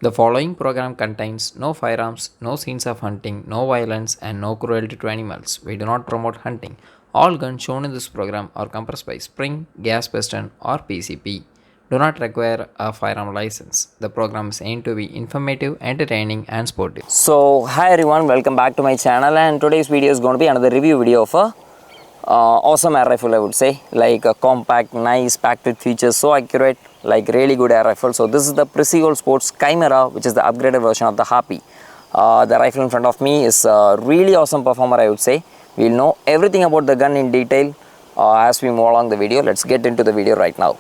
The following program contains no firearms, no scenes of hunting, no violence, and no cruelty to animals. We do not promote hunting. All guns shown in this program are compressed by spring, gas piston, or PCP. Do not require a firearm license. The program is aimed to be informative, entertaining, and sportive. So hi everyone, welcome back to my channel, and today's video is going to be another review video of a awesome air rifle, I would say, like a compact, nice, packed with features, so accurate, like really good air rifle. So this is the Precihole Sports Chimera, which is the upgraded version of the Harpy. The rifle in front of me is a really awesome performer, I would say. We'll know everything about the gun in detail as we move along the video. Let's get into the video right now.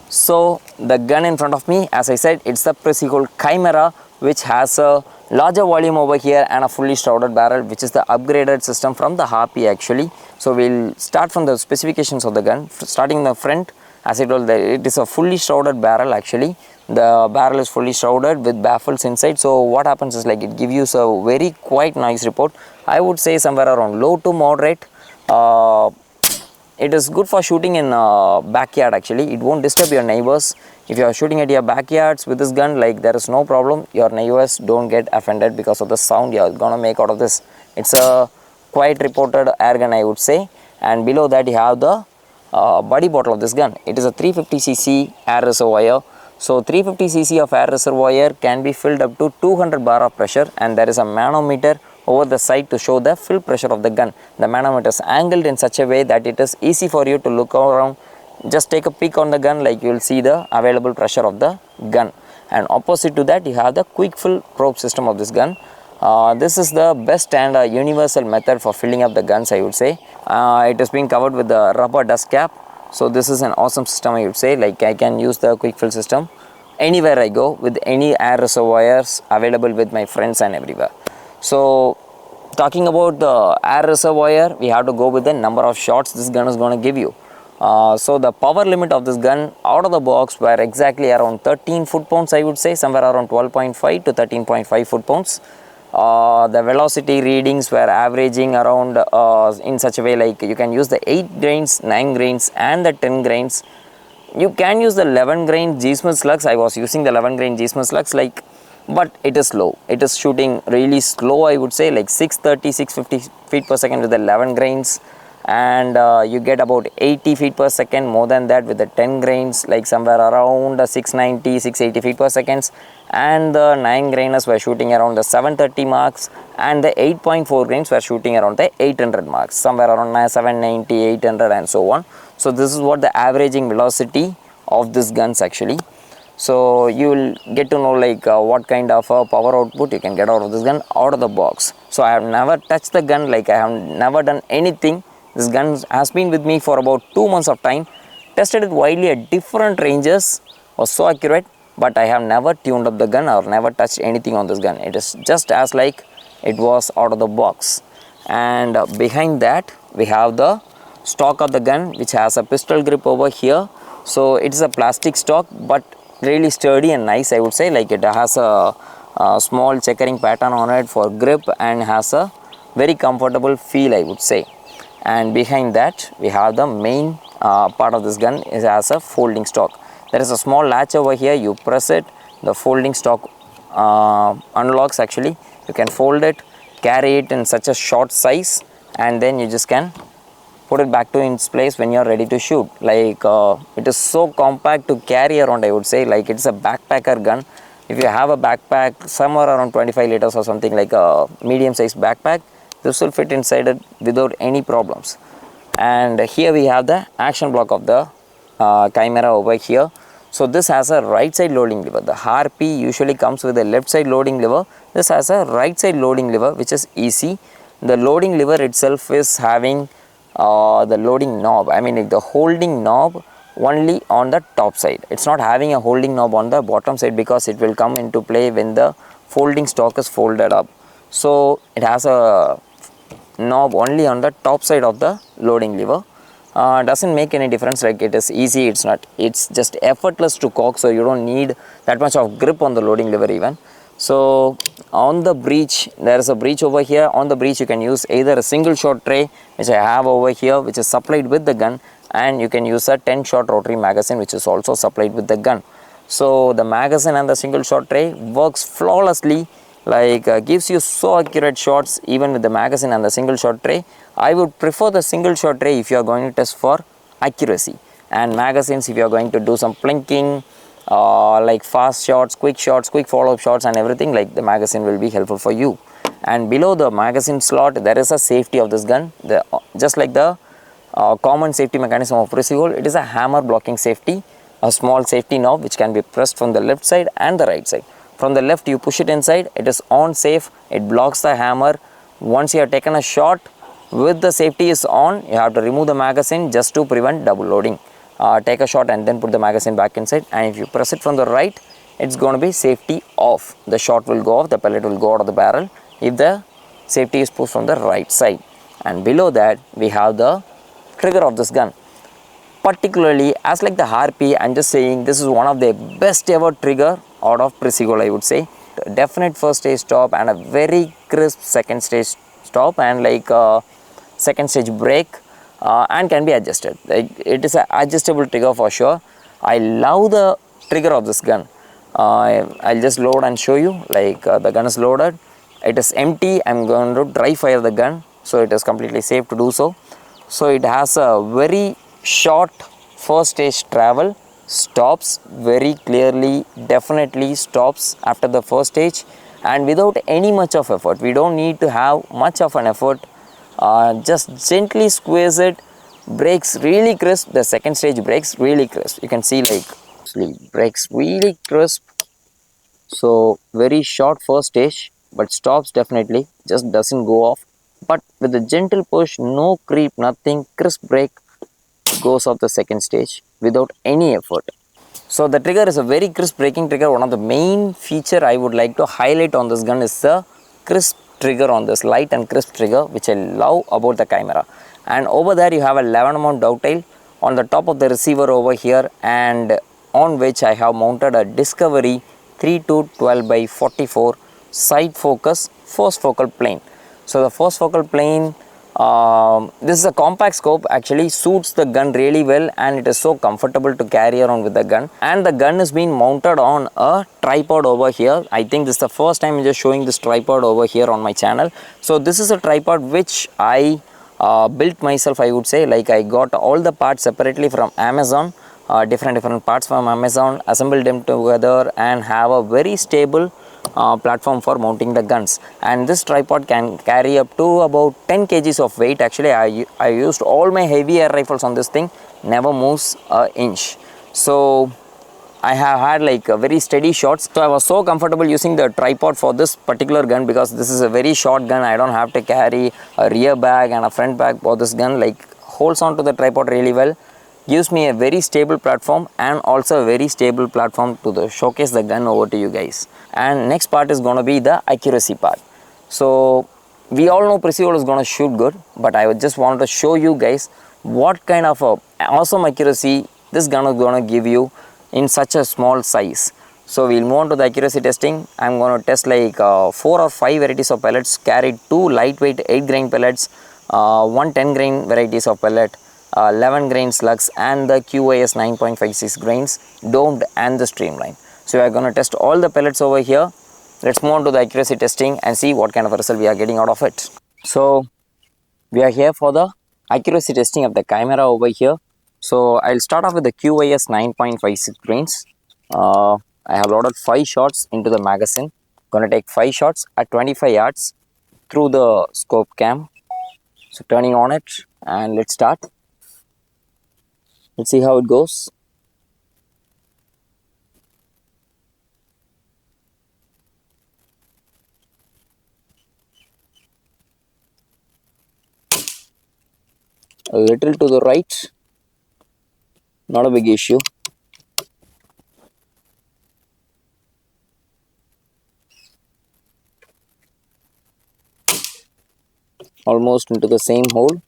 So the gun in front of me, as I said, it's the Precihole Chimera, which has a larger volume over here and a fully shrouded barrel, which is the upgraded system from the Harpy actually. So we'll start from the specifications of the gun. Starting in the front, as I told, it is a fully shrouded barrel actually. The barrel is fully shrouded with baffles inside. So what happens is, like, it gives you a very quiet noise report. I would say somewhere around low to moderate. It is good for shooting in backyard actually. It won't disturb your neighbors. If you are shooting at your backyards with this gun, like, there is no problem. Your neighbors don't get offended because of the sound you are gonna make out of this. It's a quite reported air gun, I would say. And below that you have the body bottle of this gun. It is a 350cc air reservoir. So 350cc of air reservoir can be filled up to 200 bar of pressure, and there is a manometer over the side to show the fill pressure of the gun. The manometer is angled in such a way that it is easy for you to look around. Just take a peek on the gun, like, you will see the available pressure of the gun. And opposite to that you have the quick fill probe system of this gun. This is the best and universal method for filling up the guns, I would say. It is being covered with the rubber dust cap. So this is an awesome system, I would say. Like, I can use the quick fill system anywhere I go with any air reservoirs available with my friends and everywhere. So talking about the air reservoir, we have to go with the number of shots this gun is going to give you. So the power limit of this gun out of the box were exactly around 13 foot-pounds, I would say, somewhere around 12.5 to 13.5 foot-pounds. The velocity readings were averaging around in such a way, like, you can use the 8 grains, 9 grains and the 10 grains. You can use the 11 grain G-Smith slugs. I was using the 11 grain G-Smith slugs, like, but it is slow. It is shooting really slow, I would say, like 630, 650 feet per second with the 11 grains. And you get about 80 feet per second more than that with the 10 grains, like somewhere around 690, 680 feet per second. And the 9 grainers were shooting around the 730 marks, and the 8.4 grains were shooting around the 800 marks, somewhere around 790, 800 and so on. So this is what the averaging velocity of this guns actually. So you will get to know, like, what kind of power output you can get out of this gun out of the box. So I have never touched the gun, like, I have never done anything. This gun has been with me for about 2 months of time. Tested it widely at different ranges, was so accurate, but I have never tuned up the gun or never touched anything on this gun. It is just as like it was out of the box. And behind that we have the stock of the gun, which has a pistol grip over here. So it is a plastic stock, but really sturdy and nice, I would say. Like, it has a small checkering pattern on it for grip and has a very comfortable feel, I would say. And behind that we have the main part of this gun. Is as a folding stock. There is a small latch over here. You press it, the folding stock unlocks actually. You can fold it, carry it in such a short size, and then you just can put it back to its place when you are ready to shoot. Like, it is so compact to carry around, I would say. Like, it's a backpacker gun. If you have a backpack somewhere around 25 liters or something, like a medium sized backpack, this will fit inside it without any problems. And here we have the action block of the Chimera over here. So this has a right side loading lever. The Harpy usually comes with a left side loading lever. This has a right side loading lever, which is easy. The loading lever itself is having the loading knob, I mean, like, the holding knob only on the top side. It's not having a holding knob on the bottom side, because it will come into play when the folding stock is folded up. So it has a knob only on the top side of the loading lever. Doesn't make any difference. Like, it is easy, it's just effortless to cock, so you don't need that much of grip on the loading lever even. So on the breech, there is a breech over here. On the breech you can use either a single shot tray, which I have over here, which is supplied with the gun, and you can use a 10 shot rotary magazine, which is also supplied with the gun. So the magazine and the single shot tray works flawlessly, like gives you so accurate shots even with the magazine and the single shot tray. I would prefer the single shot tray if you are going to test for accuracy, and magazines if you are going to do some plinking, like fast shots, quick follow up shots and everything, like the magazine will be helpful for you. And below the magazine slot there is a safety of this gun, just like the common safety mechanism of Precihole. It is a hammer blocking safety, a small safety knob which can be pressed from the left side and the right side. From the left you push it inside, it is on safe, it blocks the hammer. Once you have taken a shot with the safety is on, you have to remove the magazine just to prevent double loading. Take a shot and then put the magazine back inside, and if you press it from the right, it's going to be safety off. The shot will go off, the pellet will go out of the barrel if the safety is pushed from the right side. And below that we have the trigger of this gun. Particularly as like the harpy, I'm just saying this is one of the best ever trigger out of Precihole, I would say. Definite first stage stop and a very crisp second stage stop, and like second stage break, and can be adjusted. Like it is an adjustable trigger for sure. I love the trigger of this gun. I'll just load and show you. Like the gun is loaded, it is empty. I'm going to dry fire the gun, so it is completely safe to do so. So it has a very short first stage travel, stops very clearly, definitely stops after the first stage, and without any much of effort. We don't need to have much of an effort, just gently squeeze it, brakes really crisp. The second stage brakes really crisp, you can see, like brakes really crisp. So very short first stage, but stops definitely, just doesn't go off. But with a gentle push, no creep, nothing, crisp brake, goes off the second stage without any effort. So the trigger is a very crisp braking trigger. One of the main feature I would like to highlight on this gun is the crisp trigger on this, light and crisp trigger, which I love about the Chimera. And over there you have a 11 mount dovetail on the top of the receiver over here, and on which I have mounted a Discovery 3 to 12 by 44 side focus first focal plane. So the first focal plane, this is a compact scope, actually suits the gun really well, and it is so comfortable to carry around with the gun. And the gun is being mounted on a tripod over here. I think this is the first time I'm just showing this tripod over here on my channel. So this is a tripod which I built myself, I would say. Like I got all the parts separately from Amazon, different parts from Amazon, assembled them together and have a very stable platform for mounting the guns. And this tripod can carry up to about 10 kgs of weight. Actually I used all my heavy air rifles on this thing, never moves an inch. So I have had like a very steady shots. So I was so comfortable using the tripod for this particular gun, because this is a very short gun. I don't have to carry a rear bag and a front bag for this gun. Like holds on to the tripod really well, gives me a very stable platform, and also a very stable platform to showcase the gun over to you guys. And next part is going to be the accuracy part. So we all know Precihole is going to shoot good, but I just wanted to show you guys what kind of awesome accuracy this gun is going to give you in such a small size. So we'll move on to the accuracy testing. I'm going to test like 4 or 5 varieties of pellets, carried 2 lightweight 8 grain pellets, 1 10 grain varieties of pellet, 11 grain slugs, and the QIS 9.56 grains domed and the streamline. So we are going to test all the pellets over here. Let's move on to the accuracy testing and see what kind of a result we are getting out of it. So we are here for the accuracy testing of the Chimera over here. So I'll start off with the QIS 9.56 grains. I have loaded 5 shots into the magazine. Gonna take 5 shots at 25 yards through the scope cam. So turning on it, and let's start. Let's see how it goes. A little to the right, not a big issue. Almost into the same hole.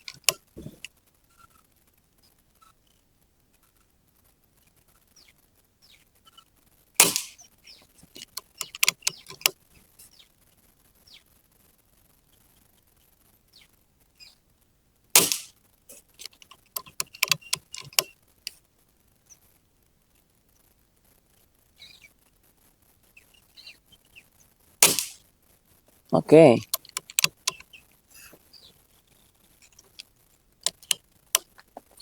Okay.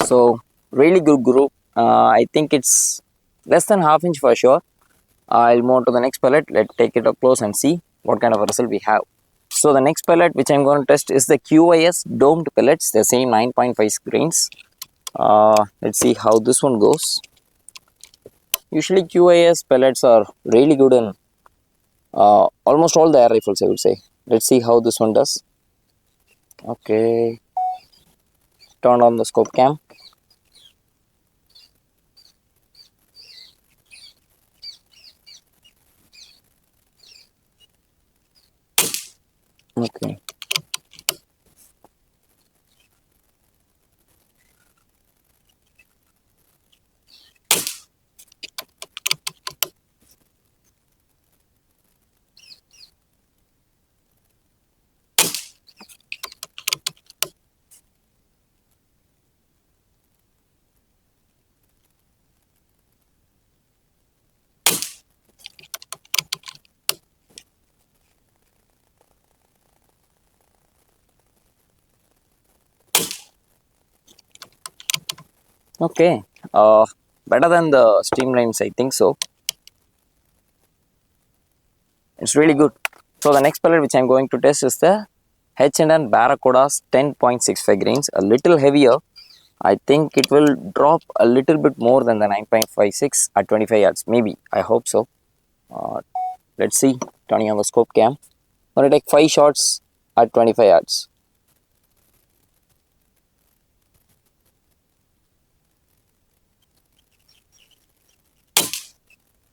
So really good group. I think it's less than half inch for sure. I'll move on to the next pellet. Let's take it up close and see what kind of a result we have. So the next pellet which I'm going to test is the QIS domed pellets, the same 9.5 grains. Let's see how this one goes. Usually QIS pellets are really good in almost all the air rifles, I would say. Let's see how this one does. Okay, turn on the scope cam. Okay. Okay, better than the streamlines, I think so. It's really good. So the next pellet which I'm going to test is the H&N Barracuda's 10.65 grains, a little heavier. I think it will drop a little bit more than the 9.56 at 25 yards, maybe. I hope so. Let's see. Turning on the scope cam. I'm going to take 5 shots at 25 yards.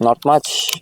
Not much.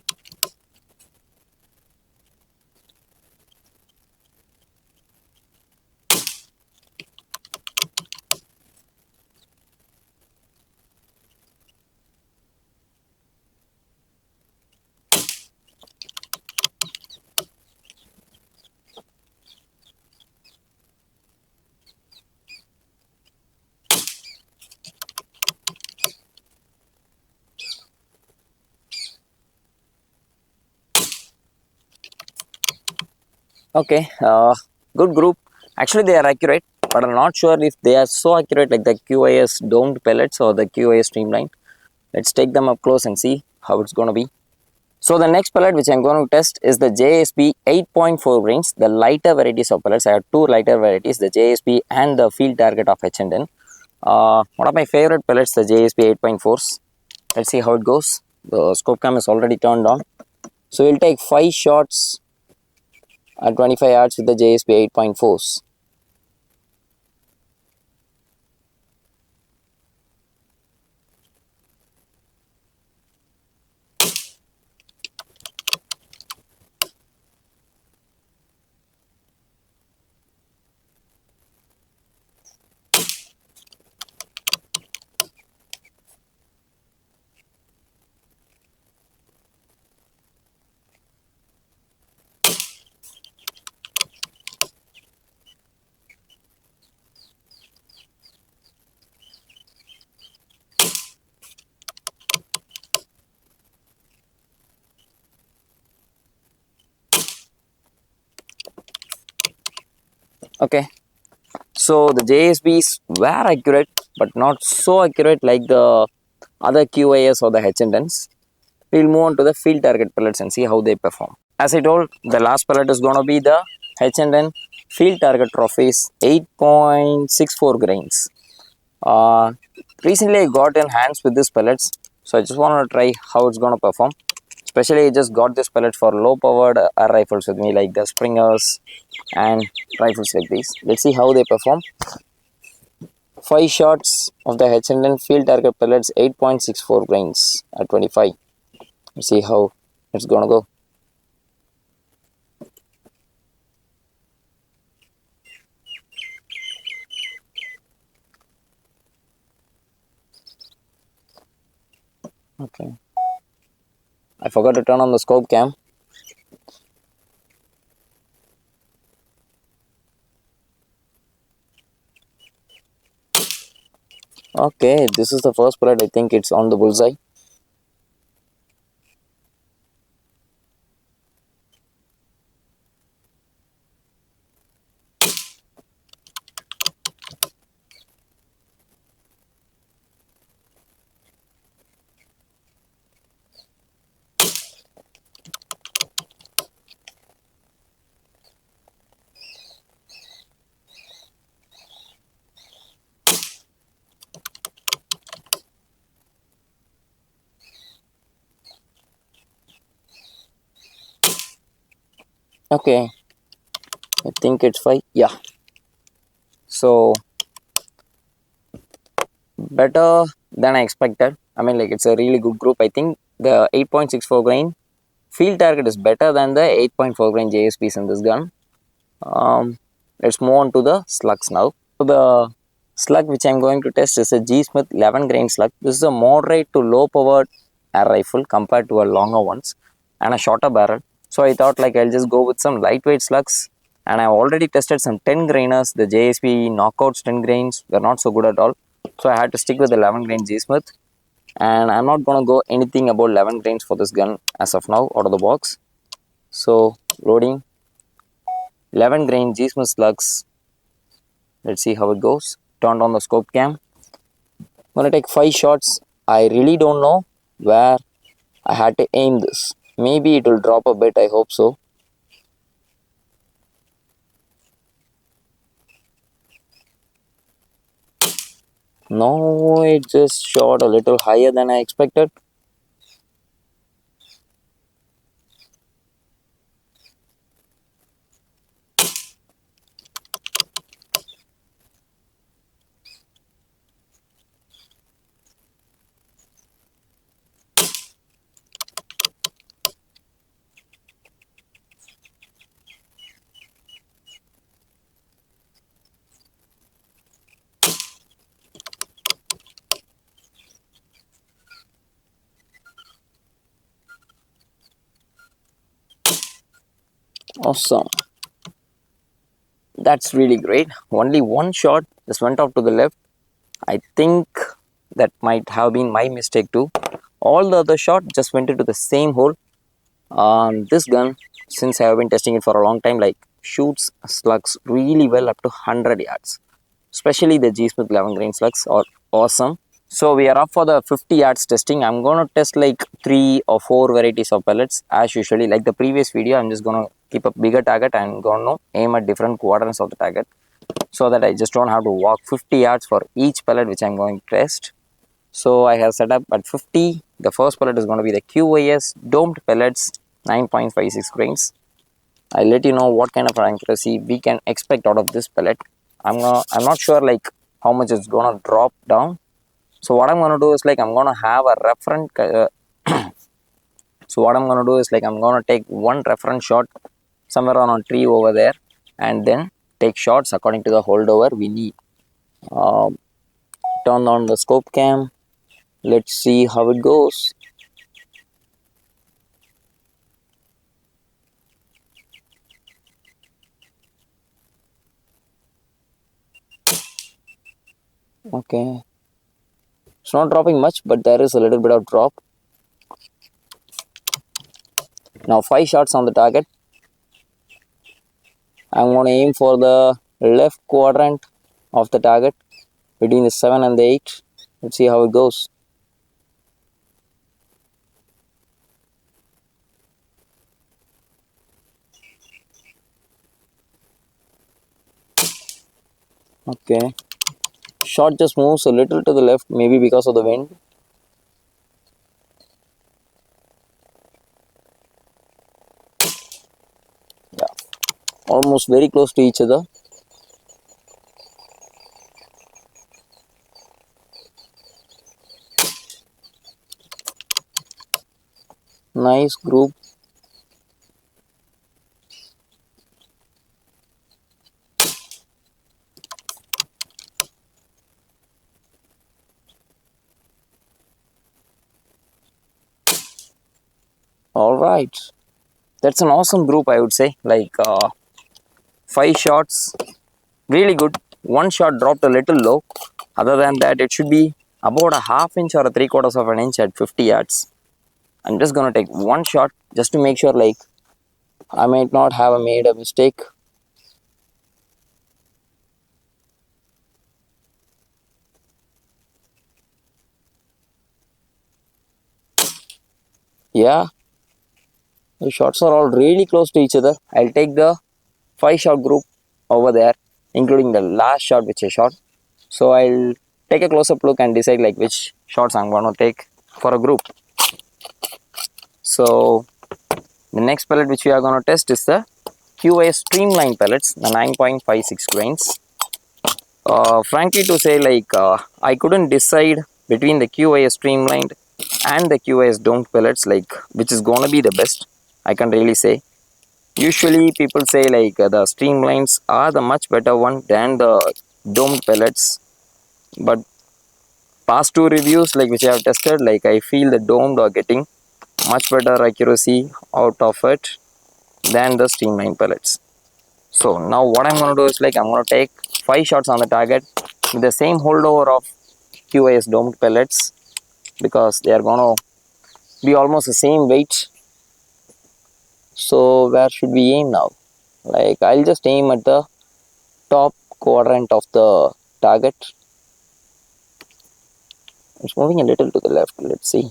Okay, good group. Actually, they are accurate, but I'm not sure if they are so accurate like the QIS domed pellets or the QIS streamline. Let's take them up close and see how it's going to be. So the next pellet which I'm going to test is the JSP 8.4 grains, the lighter varieties of pellets. I have two lighter varieties, the JSP and the field target of H&N. One of my favorite pellets, the JSP 8.4s. Let's see how it goes. The scope cam is already turned on. So we'll take 5 shots at 25 yards with the JSP 8.4s. Okay, so the JSBs were accurate, but not so accurate like the other QIS or the H&Ns. We'll move on to the field target pellets and see how they perform. As I told, the last pellet is going to be the H&N field target trophies 8.64 grains. Uh, Recently I got in hands with these pellets, so I just want to try how it's going to perform. Especially I just got this pellet for low powered air rifles with me, like the Springers and rifles like these. Let's see how they perform. 5 shots of the H&N field target pellets 8.64 grains at 25. Let's see how it's gonna go. Okay, I forgot to turn on the scope cam. Okay, this is the first pellet. I think it's on the bullseye. Okay, I think it's 5. Yeah. So better than I expected. I mean, like, it's a really good group. I think the 8.64 grain field target is better than the 8.4 grain JSPs in this gun. Let's move on to the slugs now. So the slug which I'm going to test is a G Smith 11 grain slug. This is a moderate to low powered air rifle compared to a longer ones and a shorter barrel. So I thought like I'll just go with some lightweight slugs, and I've already tested some 10 grainers. The JSP knockouts 10 grains were not so good at all. So I had to stick with 11 grain G Smith, and I'm not gonna go anything about 11 grains for this gun as of now out of the box. So loading 11 grain G Smith slugs. Let's see how it goes. Turned on the scope cam. I'm gonna take 5 shots. I really don't know where I had to aim this. Maybe it will drop a bit. I hope so. No, it just shot a little higher than I expected. Awesome. That's really great. Only one shot just went off to the left. I think that might have been my mistake too. All the other shot just went into the same hole. This gun, since I have been testing it for a long time, like shoots slugs really well up to 100 yards. Especially the G Smith 11 grain slugs are awesome. So we are up for the 50 yards testing. I'm going to test like 3 or 4 varieties of pellets as usually. Like the previous video, I'm just going to keep a bigger target and going to aim at different quadrants of the target, so that I just don't have to walk 50 yards for each pellet which I'm going to test. So I have set up at 50. The first pellet is going to be the QYS domed pellets, 9.56 grains. I'll let you know what kind of accuracy we can expect out of this pellet. I'm not sure like how much it's gonna drop down. So what I'm gonna do is like I'm gonna have a reference. So what I'm gonna do is like I'm gonna take one reference shot somewhere on a tree over there, and then take shots according to the holdover we need. Uh, Turn on the scope cam. Let's see how it goes. Okay, it's not dropping much, but there is a little bit of drop. Now 5 shots on the target. I'm going to aim for the left quadrant of the target between the 7 and the 8. Let's see how it goes. Okay, shot just moves a little to the left, maybe because of the wind. Yeah, almost very close to each other. Nice group. All right, that's an awesome group, I would say. Like 5 shots, really good. One shot dropped a little low. Other than that, it should be about a half inch or a 3/4 of an inch at 50 yards. I'm just gonna take one shot just to make sure like I might not have made a mistake. Yeah, the shots are all really close to each other. I'll take the 5 shot group over there, including the last shot which I shot. So I'll take a close up look and decide like which shots I'm gonna take for a group. So the next pellet which we are gonna test is the QA streamline pellets, the 9.56 grains. Frankly to say, like I couldn't decide between the QA streamlined and the QAS domed pellets, like which is gonna be the best. I can really say. Usually people say like the streamlines are the much better one than the domed pellets, but past two reviews like which I have tested, like I feel the domed are getting much better accuracy out of it than the streamline pellets. So now what I'm going to do is like I'm going to take 5 shots on the target with the same holdover of QAS domed pellets, because they are going to be almost the same weight. So where should we aim now? Like I'll just aim at the top quadrant of the target. It's moving a little to the left. Let's see.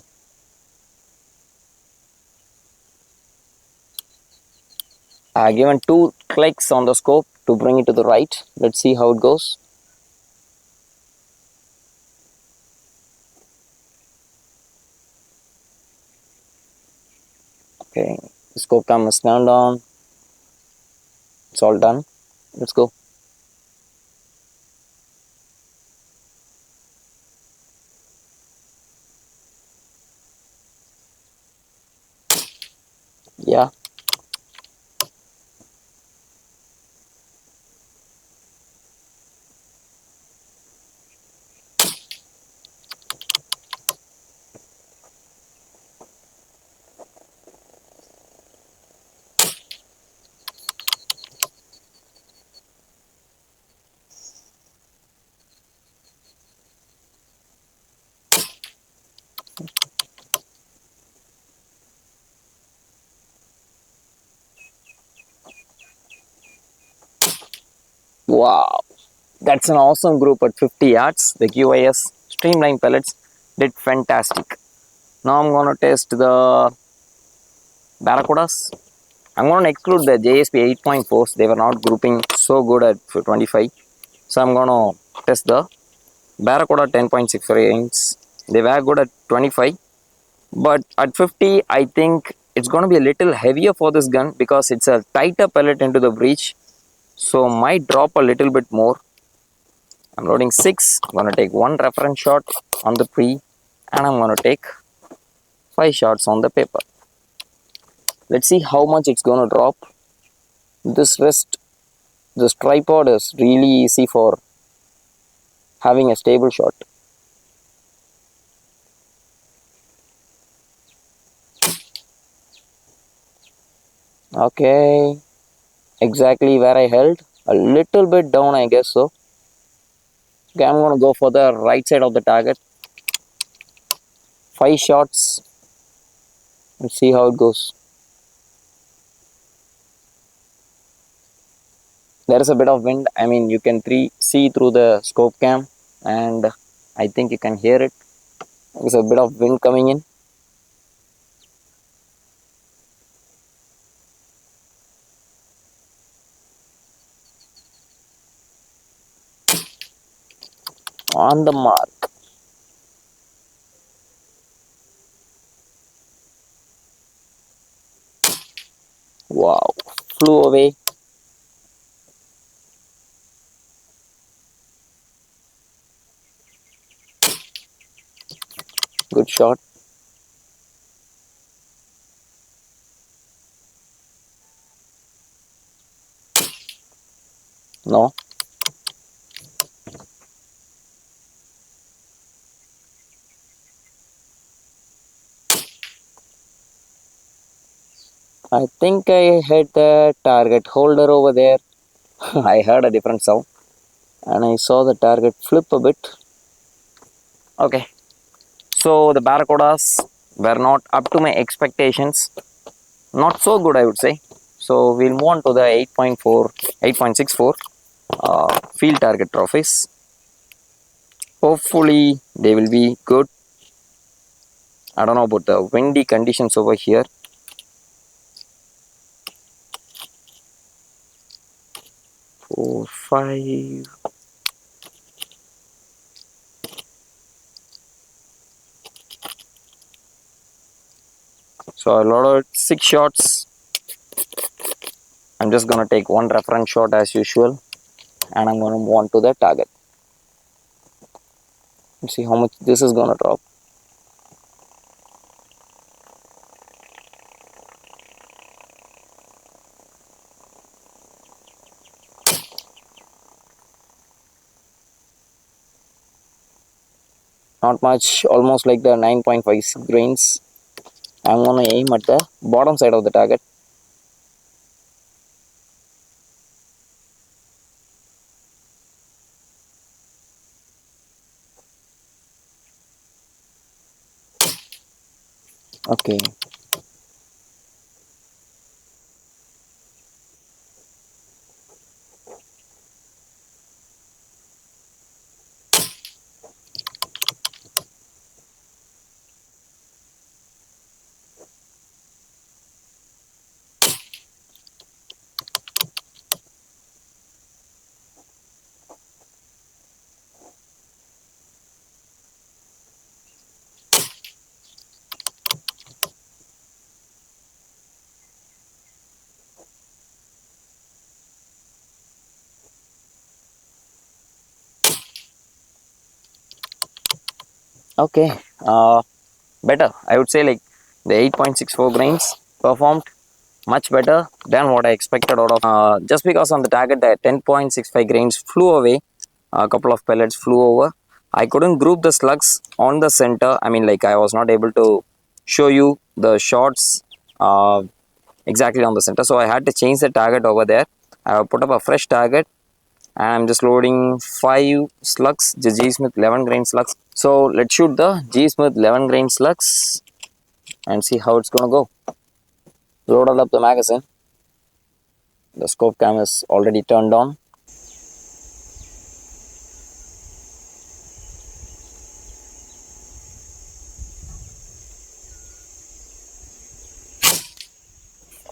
I given 2 clicks on the scope to bring it to the right. Let's see how it goes. Okay, the scope cam is turned on. It's all done. Let's go. Yeah. Wow. That's an awesome group at 50 yards. The QIS streamline pellets did fantastic. Now I'm going to test the Barracudas. I'm going to exclude the JSP 8.4s. They were not grouping so good at 25. So I'm going to test the Barracuda 10.6 range. They were good at 25. But at 50, I think it's going to be a little heavier for this gun because it's a tighter pellet into the breech. So might drop a little bit more. I'm loading 6. I'm going to take 1 reference shot on the pre, and I'm going to take 5 shots on the paper. Let's see how much it's going to drop. This tripod is really easy for having a stable shot. Okay, exactly where I held. A little bit down, I guess so. Okay, I'm going to go for the right side of the target. 5 shots. Let's see how it goes. There is a bit of wind. I mean, you can see through the scope cam, and I think you can hear it. There's a bit of wind coming in. On the mark. Wow, flew away. Good shot. No. I think I hit the target holder over there. I heard a different sound and I saw the target flip a bit. Okay, so the Barracudas were not up to my expectations. Not so good, I would say. So we'll move on to the 8.64 field target trophies. Hopefully they will be good. I don't know about the windy conditions over here. Four, 5. So I loaded 6 shots. I'm just going to take one reference shot as usual, and I'm going to move on to the target. Let's see how much this is going to drop. Not much, almost like the 9.5 grains. I'm going to aim at the bottom side of the target. Okay. Okay. Better. I would say like the 8.64 grains performed much better than what I expected out of. Just because on the target the 10.65 grains flew away, a couple of pellets flew over. I couldn't group the slugs on the center. I mean, like I was not able to show you the shots exactly on the center. So I had to change the target over there. I put up a fresh target, and I'm just loading 5 slugs, the G Smith 11 grain slugs. So let's shoot the G Smith 11 grain slugs and see how it's gonna go. Loaded up the magazine. The scope cam is already turned on.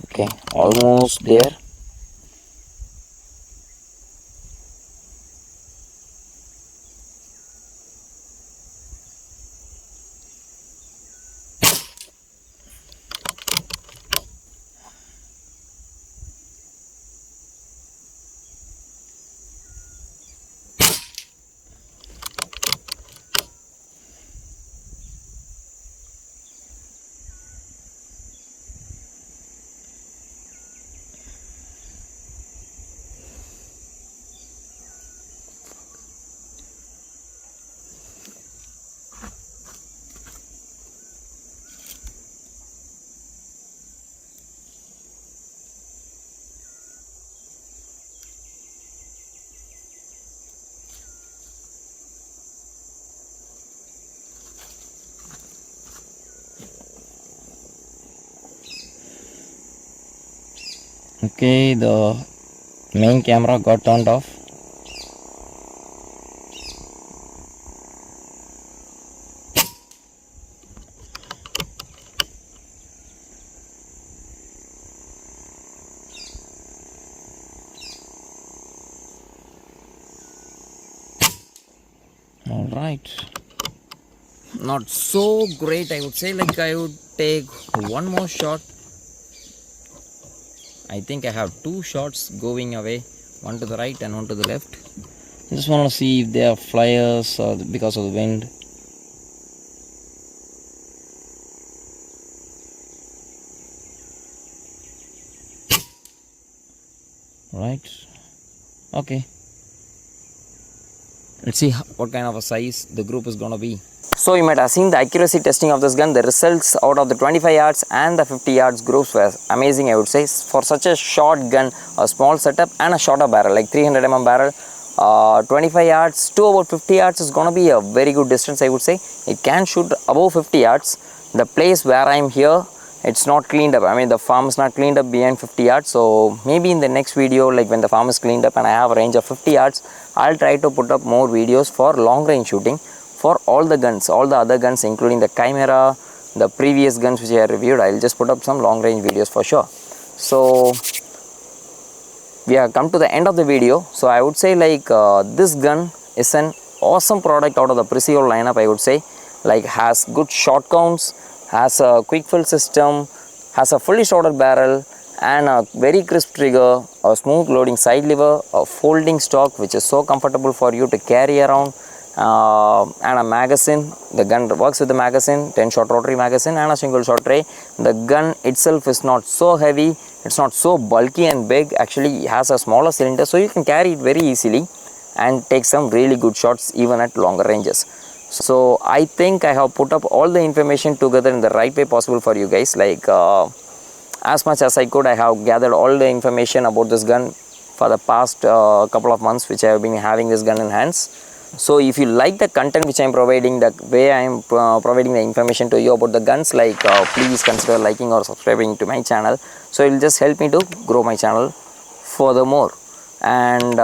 Okay, almost there. Okay, the main camera got turned off. All right. Not so great, I would say. Like I would take one more shot. I think I have 2 shots going away, one to the right and one to the left. I just want to see if they are flyers or because of the wind. Right. Okay. Let's see what kind of a size the group is gonna be. So you might have seen the accuracy testing of this gun. The results out of the 25 yards and the 50 yards groups were amazing, I would say. For such a short gun, a small setup and a shorter barrel, like 300 mm barrel, 25 yards to about 50 yards is gonna be a very good distance, I would say. It can shoot above 50 yards. The place where I'm here, it's not cleaned up. I mean, the farm is not cleaned up beyond 50 yards. So maybe in the next video, like when the farm is cleaned up and I have a range of 50 yards, I'll try to put up more videos for long range shooting for all the guns, all the other guns, including the Chimera, the previous guns which I have reviewed. I'll just put up some long range videos for sure. So we have come to the end of the video. So I would say like this gun is an awesome product out of the Precihole lineup, I would say. Like has good shot counts, has a quick fill system, has a fully shrouded barrel, and a very crisp trigger, a smooth loading side lever, a folding stock which is so comfortable for you to carry around, and a magazine. The gun works with the magazine, 10 shot rotary magazine and a single shot tray. The gun itself is not so heavy, it's not so bulky and big, actually it has a smaller cylinder, so you can carry it very easily and take some really good shots even at longer ranges. So I think I have put up all the information together in the right way possible for you guys. Like as much as I could, I have gathered all the information about this gun for the past couple of months which I have been having this gun in hands. So if you like the content which I am providing, the way I am providing the information to you about the guns, like please consider liking or subscribing to my channel. So it will just help me to grow my channel furthermore. And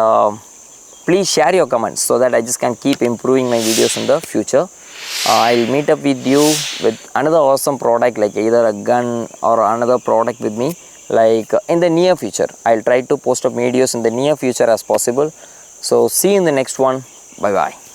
please share your comments so that I just can keep improving my videos in the future. I'll meet up with you with another awesome product, like either a gun or another product with me, like in the near future. I'll try to post up videos in the near future as possible. So see you in the next one. Bye bye.